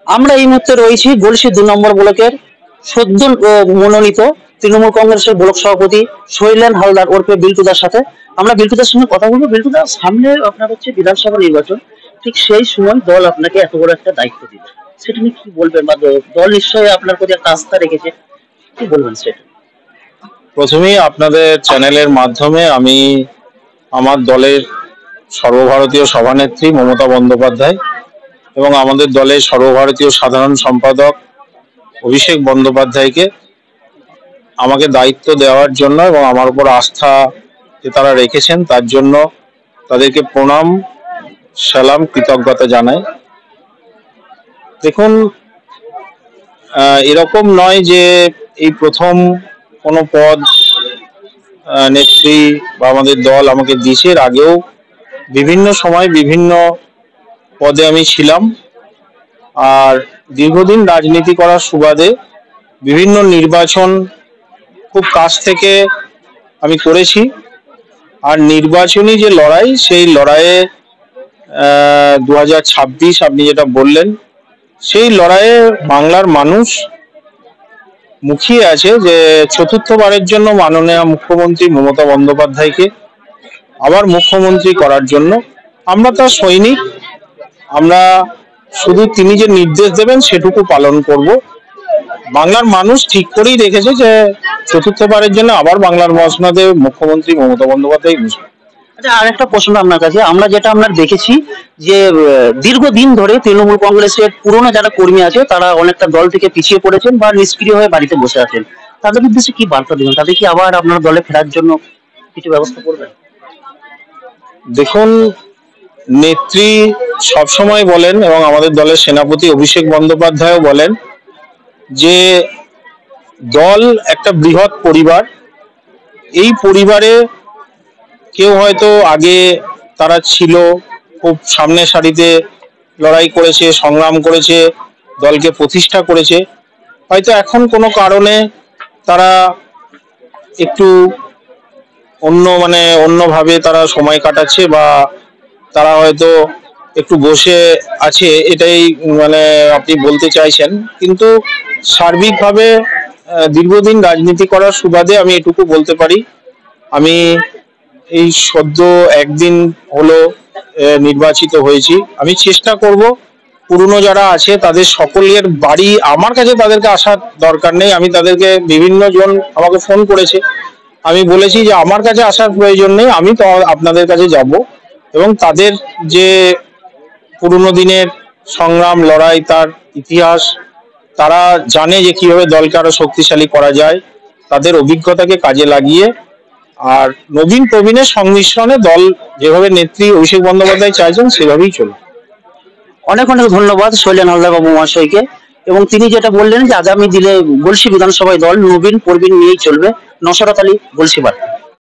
আমরা এই মুহূর্তে রয়েছি গলসি ২ নম্বর ব্লকের সদ্য মনোনীত তৃণমূল কংগ্রেসের ব্লক সভাপতি শৈলেন হালদার ওরফে বিল্টুদার সাথে। আমরা বিল্টুদার সঙ্গে কথা বলবো। বিল্টুদা, সামনে আপনার হচ্ছে বিধানসভা নির্বাচন, ঠিক সেই সময় দল আপনাকে এত বড় একটা দায়িত্ব দিল, সেটা নিয়ে কি বলবেন? বা দল নিশ্চয়ই আপনার প্রতি একটা আস্থা রেখেছে, কি বলবেন সেটা? প্রথমেই আপনাদের চ্যানেলের মাধ্যমে আমি আমার দলের সর্বভারতীয় সভানেত্রী মমতা বন্দ্যোপাধ্যায় এবং আমাদের দলের সর্বভারতীয় সাধারণ সম্পাদক অভিষেক বন্দ্যোপাধ্যায়কে আমাকে দায়িত্ব দেওয়ার জন্য এবং আমার উপর আস্থা যে তারা রেখেছেন তার জন্য তাদেরকে প্রণাম, সালাম, কৃতজ্ঞতা জানাই। দেখুন, এরকম নয় যে এই প্রথম কোনো পদ নেত্রী বা আমাদের দল আমাকে দিয়েছে। এর আগেও বিভিন্ন সময় বিভিন্ন পদে আমি ছিলাম, আর দীর্ঘদিন রাজনীতি করার সুবাদে বিভিন্ন নির্বাচন খুব কাছ থেকে আমি করেছি। আর নির্বাচনী যে লড়াই, সেই লড়াইয়ে 2026 আপনি যেটা বললেন, সেই লড়াইয়ে বাংলার মানুষ মুখিয়ে আছে যে চতুর্থবারের জন্য মাননীয় মুখ্যমন্ত্রী মমতা বন্দ্যোপাধ্যায়কে আবার মুখ্যমন্ত্রী করার জন্য। আমরা তার সৈনিক, আমরা শুধু তিনি যে নির্দেশ দেবেন সেটুকু পালন করব। বাংলার মানুষ ঠিক করেই রেখেছে যে চতুর্থবারের জন্য আবার বাংলার মসনদে মুখ্যমন্ত্রী মমতা বন্দ্যোপাধ্যায় বসবেন। আচ্ছা, আর একটা প্রশ্ন আপনার কাছে। আমরা যেটা দেখেছি যে দীর্ঘদিন ধরে তৃণমূল কংগ্রেসের পুরনো যারা কর্মী আছে তারা অনেকটা দল থেকে পিছিয়ে পড়েছেন বা নিষ্ক্রিয় হয়ে বাড়িতে বসে আছেন, তাদের উদ্দেশ্যে কি বার্তা দেবেন? তাদের কি আবার আপনার দলে ফেরার জন্য কিছু ব্যবস্থা করবেন? দেখুন, নেত্রী সবসময় বলেন এবং আমাদের দলের সেনাপতি অভিষেক বন্দ্যোপাধ্যায়ও বলেন যে দল একটা বৃহৎ পরিবার। এই পরিবারে কেউ হয়তো আগে তারা ছিল, খুব সামনের সারিতে লড়াই করেছে, সংগ্রাম করেছে, দলকে প্রতিষ্ঠা করেছে। হয়তো এখন কোনো কারণে তারা একটু অন্যভাবে তারা সময় কাটাচ্ছে বা তারা হয়তো একটু বসে আছে, এটাই আপনি বলতে চাইছেন। কিন্তু সার্বিকভাবে দীর্ঘদিন রাজনীতি করার সুবাদে আমি এটুকু বলতে পারি, আমি এই সদ্য একদিন হলো নির্বাচিত হয়েছি। আমি চেষ্টা করব পুরনো যারা আছে তাদের সকলের বাড়ি, আমার কাছে তাদেরকে আসার দরকার নেই। আমি তাদেরকে, বিভিন্ন জন আমাকে ফোন করেছে, আমি বলেছি যে আমার কাছে আসার প্রয়োজন নেই, আমি তো আপনাদের কাছে যাব এবং তাদের যে পুরনো দিনের সংগ্রাম লড়াই, তার ইতিহাস তারা জানে যে কিভাবে দলকে আরো শক্তিশালী করা যায়, তাদের অভিজ্ঞতাকে কাজে লাগিয়ে আর নবীন প্রবীণের সংমিশ্রণে দল যেভাবে নেত্রী অভিষেক বন্দ্যোপাধ্যায় চাইছেন সেভাবেই চলবে। অনেক অনেক ধন্যবাদ শৈলেন হালদার বাবু মহাশয়কে। এবং তিনি যেটা বললেন যে আগামী দিনে গলসি বিধানসভায় দল নবীন প্রবীণ নিয়েই চলবে। নসরত আলী, গলসি বার্তা।